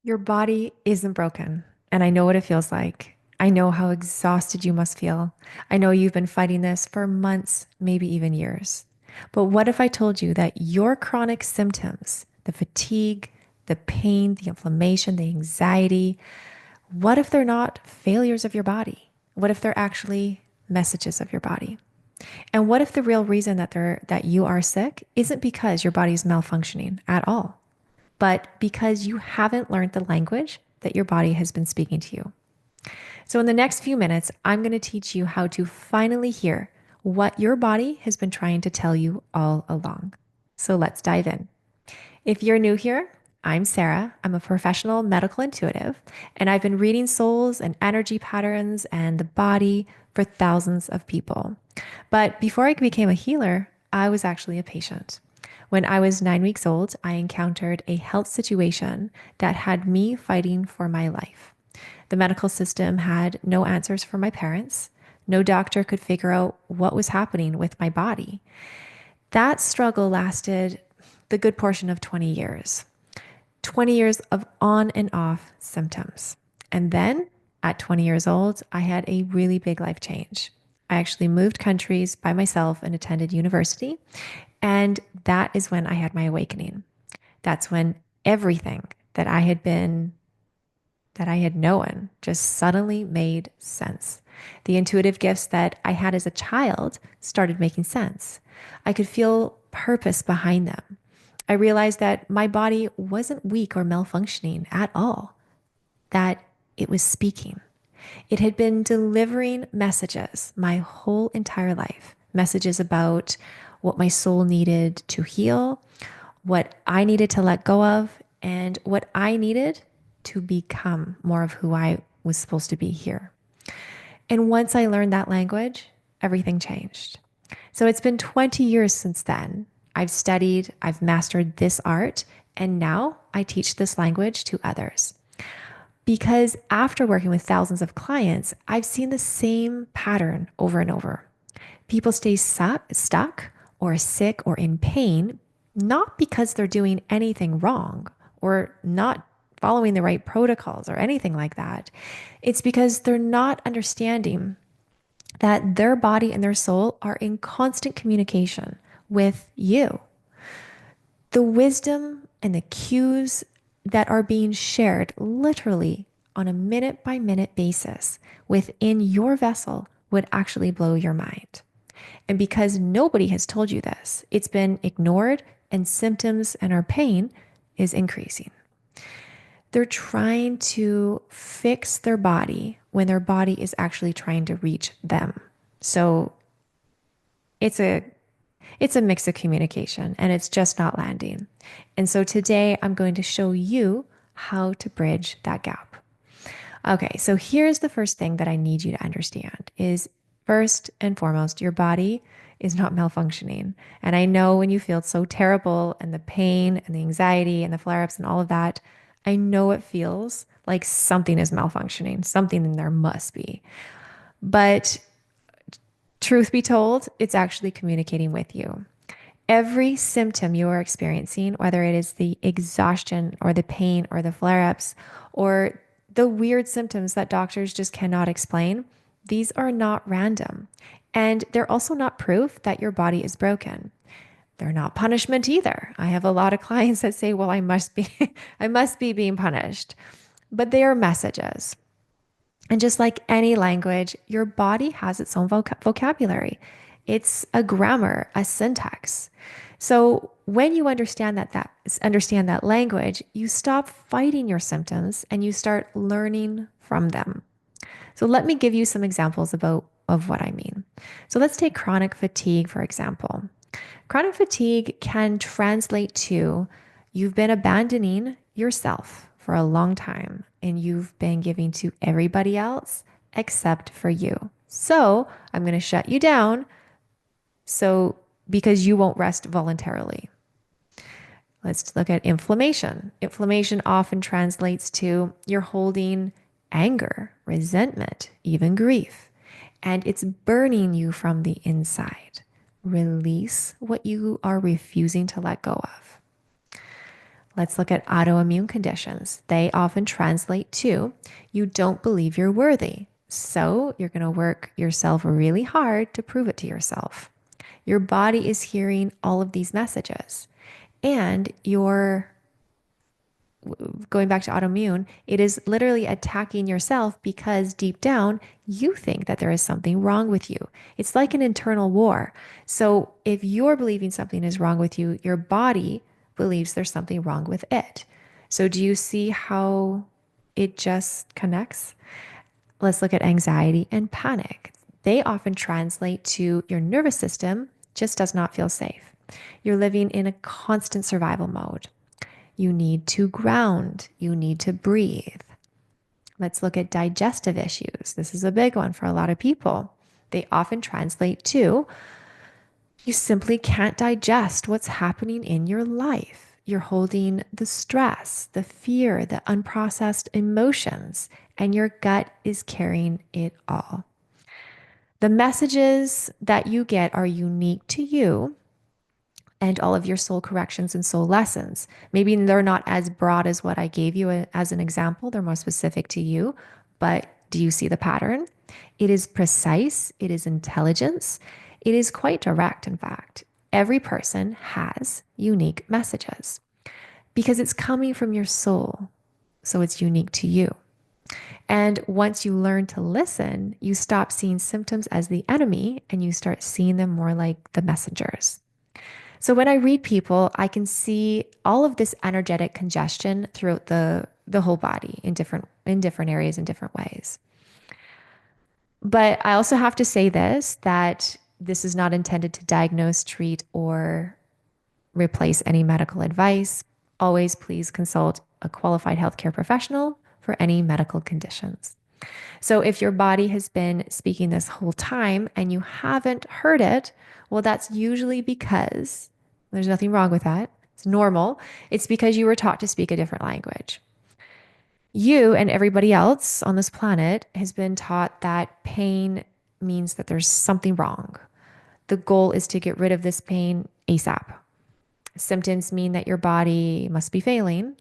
Your body isn't broken, and I know what it feels like. I know how exhausted you must feel. I know you've been fighting this for months, maybe even years. But what if I told you that your chronic symptoms, the fatigue, the pain, the inflammation, the anxiety, what if they're not failures of your body? What if they're actually messages of your body? And what if the real reason that you are sick isn't because your body's malfunctioning at all, but because you haven't learned the language that your body has been speaking to you? So, in the next few minutes, I'm going to teach you how to finally hear what your body has been trying to tell you all along. So, let's dive in. If you're new here, I'm Sarah. I'm a professional medical intuitive, and I've been reading souls and energy patterns and the body for thousands of people. But before I became a healer, I was actually a patient. When I was 9 weeks old, I encountered a health situation that had me fighting for my life. The medical system had no answers for my parents. No doctor could figure out what was happening with my body. That struggle lasted the good portion of 20 years. 20 years of on and off symptoms. And then at 20 years old, I had a really big life change. I actually moved countries by myself and attended university. And that is when I had my awakening. That's when everything that I had known just suddenly made sense. The intuitive gifts that I had as a child started making sense. I could feel purpose behind them. I realized that my body wasn't weak or malfunctioning at all, that it was speaking. It had been delivering messages my whole entire life, messages about what my soul needed to heal, what I needed to let go of, and what I needed to become more of who I was supposed to be here. And once I learned that language, everything changed. So it's been 20 years since then. I've studied, I've mastered this art, and now I teach this language to others. Because after working with thousands of clients, I've seen the same pattern over and over. People stay stuck or sick or in pain, not because they're doing anything wrong or not following the right protocols or anything like that. It's because they're not understanding that their body and their soul are in constant communication with you. The wisdom and the cues that are being shared literally on a minute by minute basis within your vessel would actually blow your mind. And because nobody has told you this, it's been ignored and symptoms and our pain is increasing. They're trying to fix their body when their body is actually trying to reach them. So it's a it's a mix of communication and it's just not landing. And so today I'm going to show you how to bridge that gap. Okay, so here's the first thing that I need you to understand is first and foremost, your body is not malfunctioning. And I know when you feel so terrible and the pain and the anxiety and the flare-ups and all of that, I know it feels like something is malfunctioning, something in there must be. But truth be told, it's actually communicating with you. Every symptom you are experiencing, whether it is the exhaustion or the pain or the flare ups or the weird symptoms that doctors just cannot explain, these are not random. And they're also not proof that your body is broken. They're not punishment either. I have a lot of clients that say, well, I must be, I must be being punished, but they are messages. And just like any language, your body has its own vocabulary. It's a grammar, a syntax. So when you understand that language, you stop fighting your symptoms and you start learning from them. So let me give you some examples of what I mean. So let's take chronic fatigue, for example. Chronic fatigue can translate to you've been abandoning yourself for a long time and you've been giving to everybody else except for you. So I'm going to shut you down so because you won't rest voluntarily. Let's look at inflammation. Inflammation often translates to you're holding anger, resentment, even grief, and it's burning you from the inside. Release what you are refusing to let go of. Let's look at autoimmune conditions. They often translate to you don't believe you're worthy. So you're going to work yourself really hard to prove it to yourself. Your body is hearing all of these messages. And you're going back to autoimmune, it is literally attacking yourself because deep down, you think that there is something wrong with you. It's like an internal war. So if you're believing something is wrong with you, your body believes there's something wrong with it. So do you see how it just connects? Let's look at anxiety and panic. They often translate to your nervous system just does not feel safe. You're living in a constant survival mode. You need to ground. You need to breathe. Let's look at digestive issues. This is a big one for a lot of people. They often translate to you simply can't digest what's happening in your life. You're holding the stress, the fear, the unprocessed emotions, and your gut is carrying it all. The messages that you get are unique to you and all of your soul corrections and soul lessons. Maybe they're not as broad as what I gave you as an example, they're more specific to you, but do you see the pattern? It is precise, it is intelligence, it is quite direct, in fact. Every person has unique messages because it's coming from your soul, so it's unique to you. And once you learn to listen, you stop seeing symptoms as the enemy and you start seeing them more like the messengers. So when I read people, I can see all of this energetic congestion throughout the whole body in different areas in different ways. But I also have to say this that this is not intended to diagnose, treat, or replace any medical advice. Always please consult a qualified healthcare professional for any medical conditions. So if your body has been speaking this whole time and you haven't heard it, well, that's usually because there's nothing wrong with that. It's normal. It's because you were taught to speak a different language. You and everybody else on this planet has been taught that pain means that there's something wrong. The goal is to get rid of this pain ASAP. Symptoms mean that your body must be failing.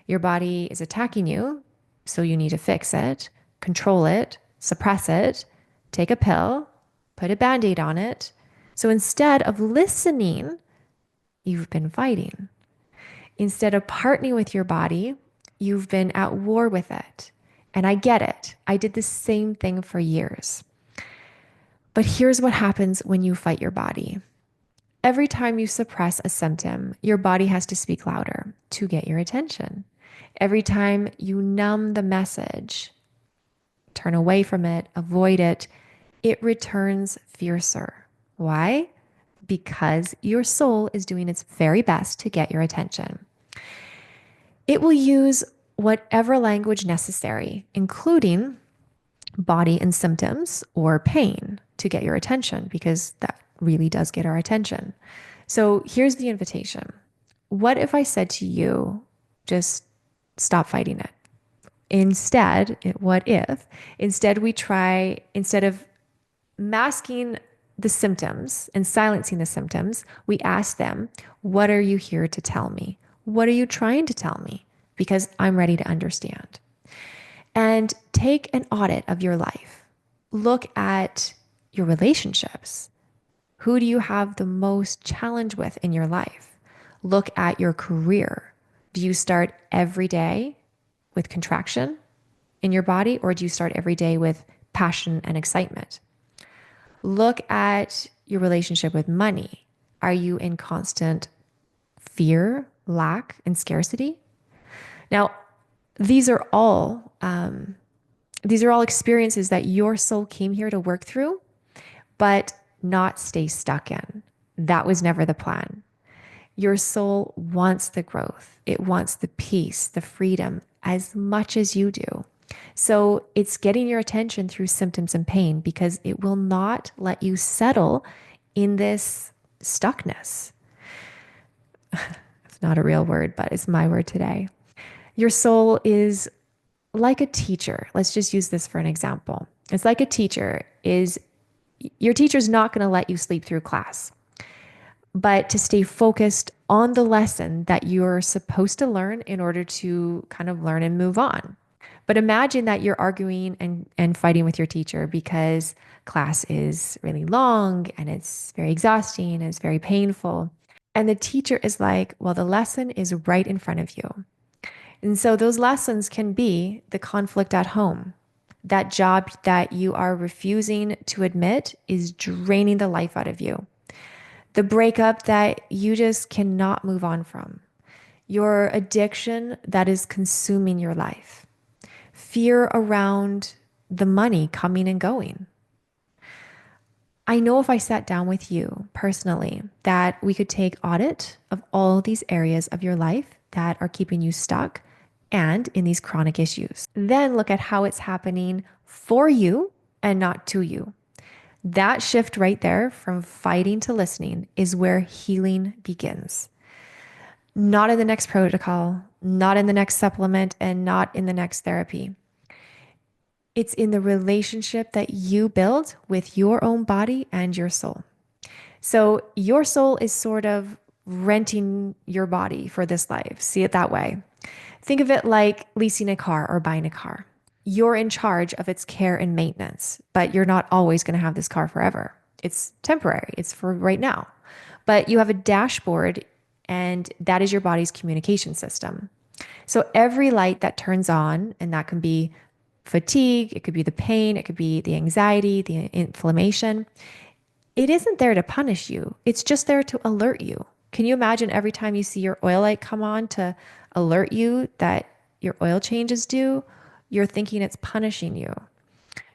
Your body is attacking you, so you need to fix it, control it, suppress it, take a pill, put a band aid on it. So instead of listening, you've been fighting. Instead of partnering with your body, you've been at war with it. And I get it. I did the same thing for years. But here's what happens when you fight your body. Every time you suppress a symptom, your body has to speak louder to get your attention. Every time you numb the message, turn away from it, avoid it, it returns fiercer. Why? Because your soul is doing its very best to get your attention. It will use whatever language necessary, including body and symptoms or pain to get your attention, because that really does get our attention. So here's the invitation. What if I said to you, just stop fighting it? Instead, we try, instead of masking the symptoms and silencing the symptoms, we ask them, what are you here to tell me? What are you trying to tell me? Because I'm ready to understand. And take an audit of your life. Look at your relationships. Who do you have the most challenge with in your life? Look at your career. Do you start every day with contraction in your body, or do you start every day with passion and excitement? Look at your relationship with money. Are you in constant fear, lack, and scarcity? Now, these are all experiences that your soul came here to work through, but not stay stuck in. That was never the plan. Your soul wants the growth. It wants the peace, the freedom as much as you do. So it's getting your attention through symptoms and pain because it will not let you settle in this stuckness. It's not a real word, but it's my word today. Your soul is like a teacher. Let's just use this for an example. It's like a teacher is your teacher's not going to let you sleep through class, but to stay focused on the lesson that you're supposed to learn in order to kind of learn and move on. But imagine that you're arguing and fighting with your teacher because class is really long and it's very exhausting and it's very painful. And the teacher is like, well, the lesson is right in front of you. And so those lessons can be the conflict at home. That job that you are refusing to admit is draining the life out of you. The breakup that you just cannot move on from. Your addiction that is consuming your life. Fear around the money coming and going. I know if I sat down with you personally that we could take audit of all these areas of your life that are keeping you stuck and in these chronic issues. Then look at how it's happening for you and not to you. That shift right there from fighting to listening is where healing begins. Not in the next protocol, not in the next supplement, and not in the next therapy. It's in the relationship that you build with your own body and your soul. So your soul is sort of renting your body for this life. See it that way. Think of it like leasing a car or buying a car. You're in charge of its care and maintenance, but you're not always going to have this car forever. It's temporary, it's for right now. But you have a dashboard, and that is your body's communication system. So every light that turns on, and that can be fatigue, it could be the pain, it could be the anxiety, the inflammation, it isn't there to punish you. It's just there to alert you. Can you imagine every time you see your oil light come on to alert you that your oil change is due? You're thinking it's punishing you.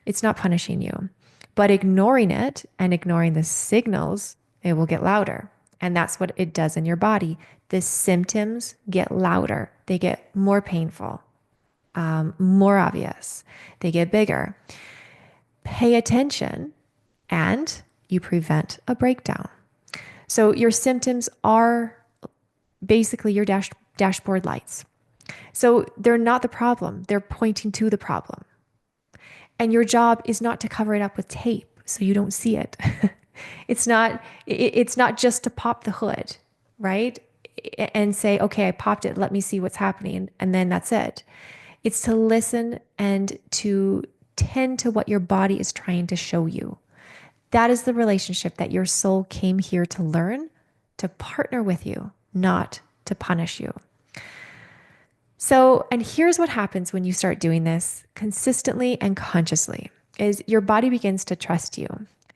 It's not punishing you. But ignoring it and ignoring the signals, it will get louder. And that's what it does in your body. The symptoms get louder, they get more painful, more obvious, they get bigger. Pay attention and you prevent a breakdown. So your symptoms are basically your dashboard lights. So they're not the problem, they're pointing to the problem. And your job is not to cover it up with tape so you don't see it. It's not just to pop the hood, right? And say, okay, I popped it, let me see what's happening, and then that's it. It's to listen and to tend to what your body is trying to show you. That is the relationship that your soul came here to learn, to partner with you, not to punish you. So, and here's what happens when you start doing this consistently and consciously is your body begins to trust you.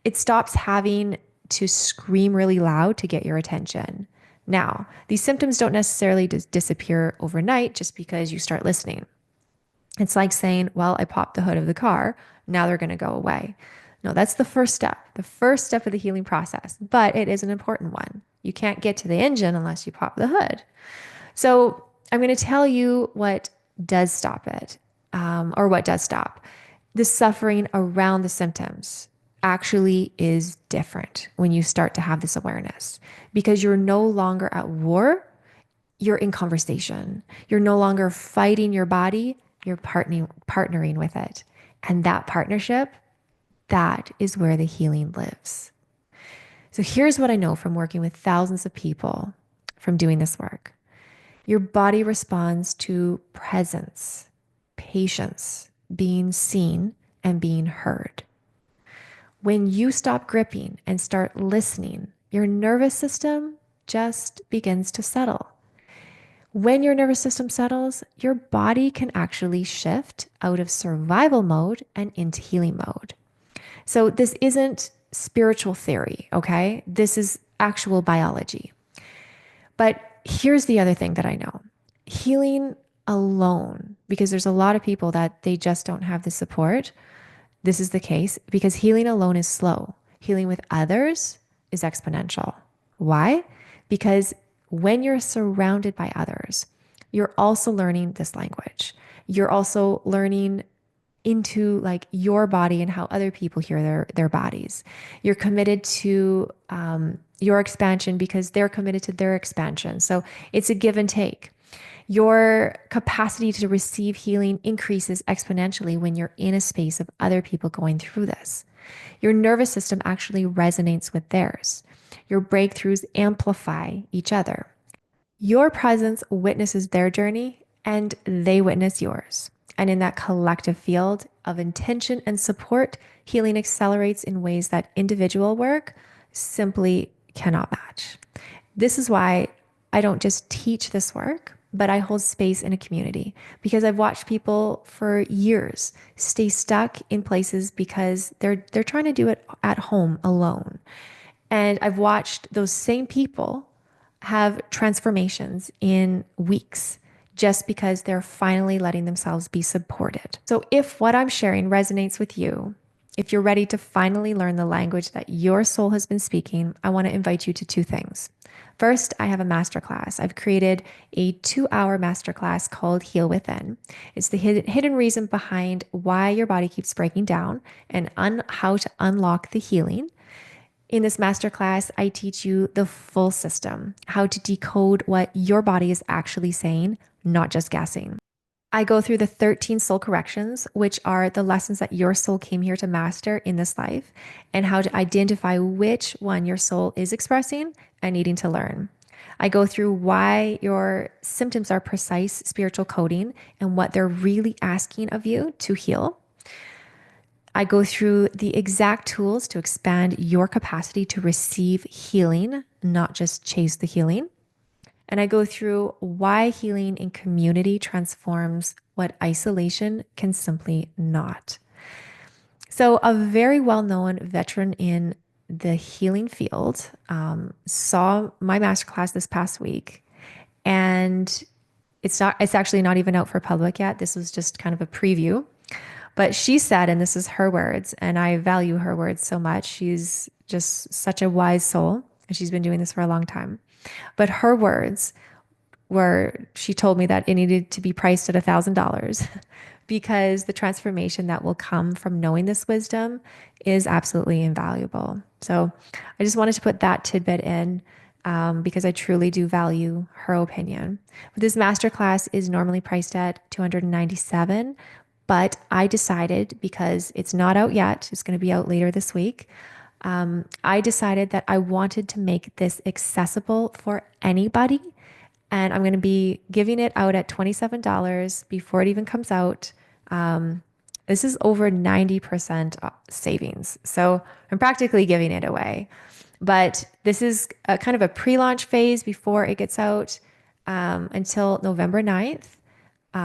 It stops having to scream really loud to get your attention. Now, these symptoms don't necessarily disappear overnight just because you start listening. It's like saying, well, I popped the hood of the car, now they're going to go away. No, that's the first step of the healing process, but it is an important one. You can't get to the engine unless you pop the hood. So I'm going to tell you what does stop it, or what does stop. The suffering around the symptoms actually is different when you start to have this awareness because you're no longer at war, you're in conversation. You're no longer fighting your body, you're partnering with it. And that partnership, that is where the healing lives. So here's what I know from working with thousands of people from doing this work. Your body responds to presence, patience, being seen, and being heard. When you stop gripping and start listening, your nervous system just begins to settle. When your nervous system settles, your body can actually shift out of survival mode and into healing mode. So this isn't spiritual theory, okay? This is actual biology. But here's the other thing that I know. Healing alone, because there's a lot of people that they just don't have the support. This is the case because healing alone is slow. Healing with others is exponential. Why? Because when you're surrounded by others, you're also learning this language. You're also learning into like your body and how other people hear their bodies. You're committed to your expansion because they're committed to their expansion. So it's a give and take. Your capacity to receive healing increases exponentially when you're in a space of other people going through this. Your nervous system actually resonates with theirs. Your breakthroughs amplify each other. Your presence witnesses their journey and they witness yours. And in that collective field of intention and support, healing accelerates in ways that individual work simply cannot match. This is why I don't just teach this work, but I hold space in a community because I've watched people for years stay stuck in places because they're trying to do it at home alone. And I've watched those same people have transformations in weeks just because they're finally letting themselves be supported. So, if what I'm sharing resonates with you, if you're ready to finally learn the language that your soul has been speaking, I want to invite you to two things. First, I have a masterclass. I've created a 2 hour masterclass called Heal Within. It's the hidden reason behind why your body keeps breaking down and how to unlock the healing. In this masterclass, I teach you the full system, how to decode what your body is actually saying, not just guessing. I go through the 13 soul corrections, which are the lessons that your soul came here to master in this life, and how to identify which one your soul is expressing and needing to learn. I go through why your symptoms are precise spiritual coding and what they're really asking of you to heal. I go through the exact tools to expand your capacity to receive healing, not just chase the healing. And I go through why healing in community transforms what isolation can simply not. So, a very well known veteran in the healing field saw my masterclass this past week. And it's actually not even out for public yet. This was just kind of a preview. But she said, and this is her words, and I value her words so much. She's just such a wise soul, and she's been doing this for a long time. But her words were, she told me that it needed to be priced at $1,000 because the transformation that will come from knowing this wisdom is absolutely invaluable. So I just wanted to put that tidbit in because I truly do value her opinion. But this masterclass is normally priced at $297, but I decided because it's not out yet, it's going to be out later this week. I decided that I wanted to make this accessible for anybody. And I'm going to be giving it out at $27 before it even comes out. This is over 90% savings. So I'm practically giving it away. But this is a kind of a pre-launch phase before it gets out until November 9th,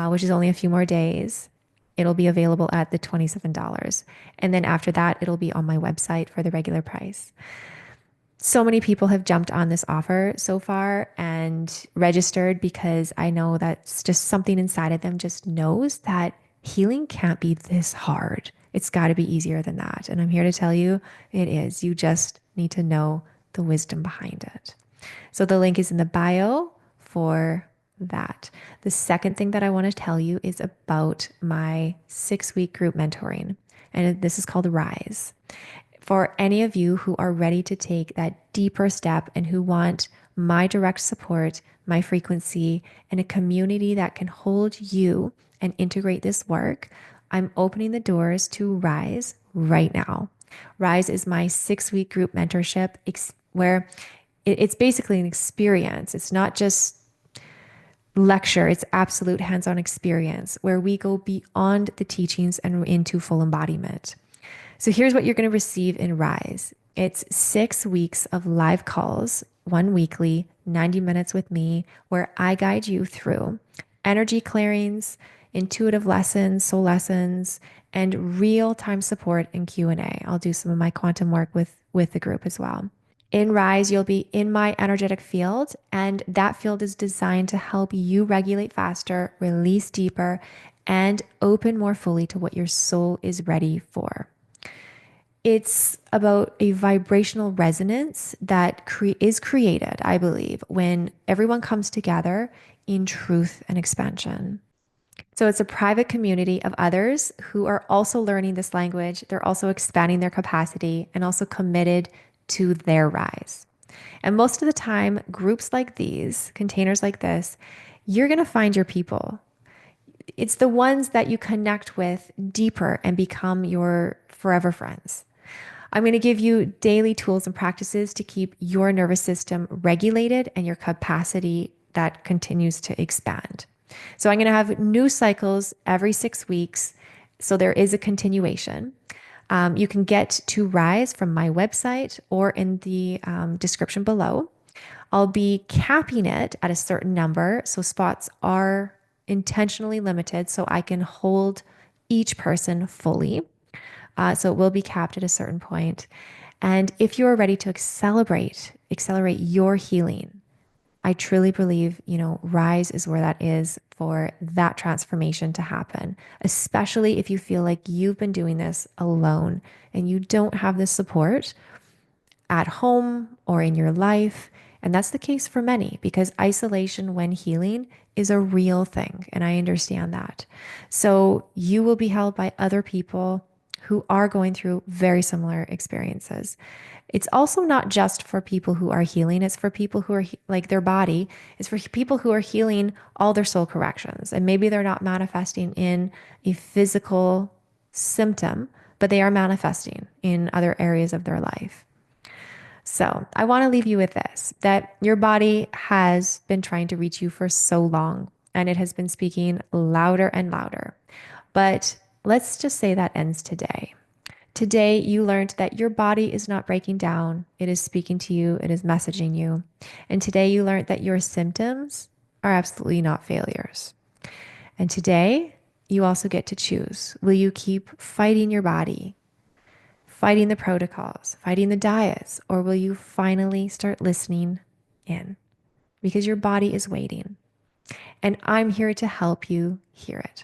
which is only a few more days. It'll be available at the $27. And then after that, it'll be on my website for the regular price. So many people have jumped on this offer so far and registered because I know that's just something inside of them just knows that healing can't be this hard. It's got to be easier than that. And I'm here to tell you it is. You just need to know the wisdom behind it. So the link is in the bio for that. The second thing that I want to tell you is about my 6-week group mentoring. And this is called Rise. For any of you who are ready to take that deeper step and who want my direct support, my frequency, and a community that can hold you and integrate this work, I'm opening the doors to Rise right now. Rise is my 6-week group mentorship where it's basically an experience. It's not just lecture, it's absolute hands-on experience where we go beyond the teachings and into full embodiment. So here's what you're going to receive in Rise. It's 6 weeks of live calls, one weekly, 90 minutes with me, where I guide you through energy clearings, intuitive lessons, soul lessons, and real-time support and Q&A. I'll do some of my quantum work with the group as well. In Rise, you'll be in my energetic field, and that field is designed to help you regulate faster, release deeper, and open more fully to what your soul is ready for. It's about a vibrational resonance that is created, I believe, when everyone comes together in truth and expansion. So it's a private community of others who are also learning this language. They're also expanding their capacity and also committed to their rise. And most of the time, groups like these, containers like this, you're going to find your people. It's the ones that you connect with deeper and become your forever friends. I'm going to give you daily tools and practices to keep your nervous system regulated and your capacity that continues to expand. So I'm going to have new cycles every 6 weeks. So there is a continuation. You can get to Rise from my website or in the description below. I'll be capping it at a certain number. So spots are intentionally limited so I can hold each person fully. So it will be capped at a certain point. And if you are ready to accelerate your healing, I truly believe, Rise is where that is for that transformation to happen, especially if you feel like you've been doing this alone and you don't have the support at home or in your life. And that's the case for many because isolation when healing is a real thing. And I understand that. So you will be held by other people who are going through very similar experiences. It's also not just for people who are healing, it's for people who are like their body, it's for people who are healing all their soul corrections. And maybe they're not manifesting in a physical symptom, but they are manifesting in other areas of their life. So I want to leave you with this that your body has been trying to reach you for so long, and it has been speaking louder and louder. But let's just say that ends today. Today, you learned that your body is not breaking down. It is speaking to you, it is messaging you. And today, you learned that your symptoms are absolutely not failures. And today, you also get to choose. Will you keep fighting your body, fighting the protocols, fighting the diets, or will you finally start listening in? Because your body is waiting. And I'm here to help you hear it.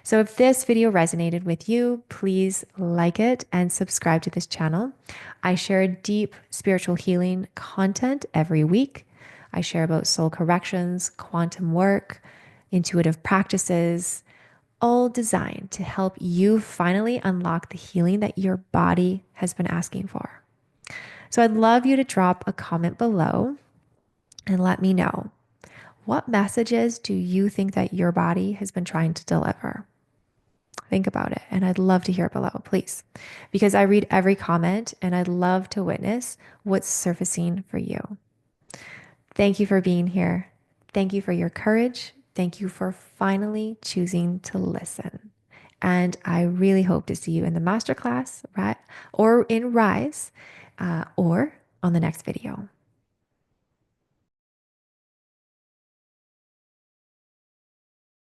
So if this video resonated with you, please like it and subscribe to this channel. I share deep spiritual healing content every week. I share about soul corrections, quantum work, intuitive practices, all designed to help you finally unlock the healing that your body has been asking for. So I'd love you to drop a comment below and let me know, what messages do you think that your body has been trying to deliver? Think about it. And I'd love to hear below, please, because I read every comment and I'd love to witness what's surfacing for you. Thank you for being here. Thank you for your courage. Thank you for finally choosing to listen. And I really hope to see you in the masterclass, right? Or in Rise, or on the next video.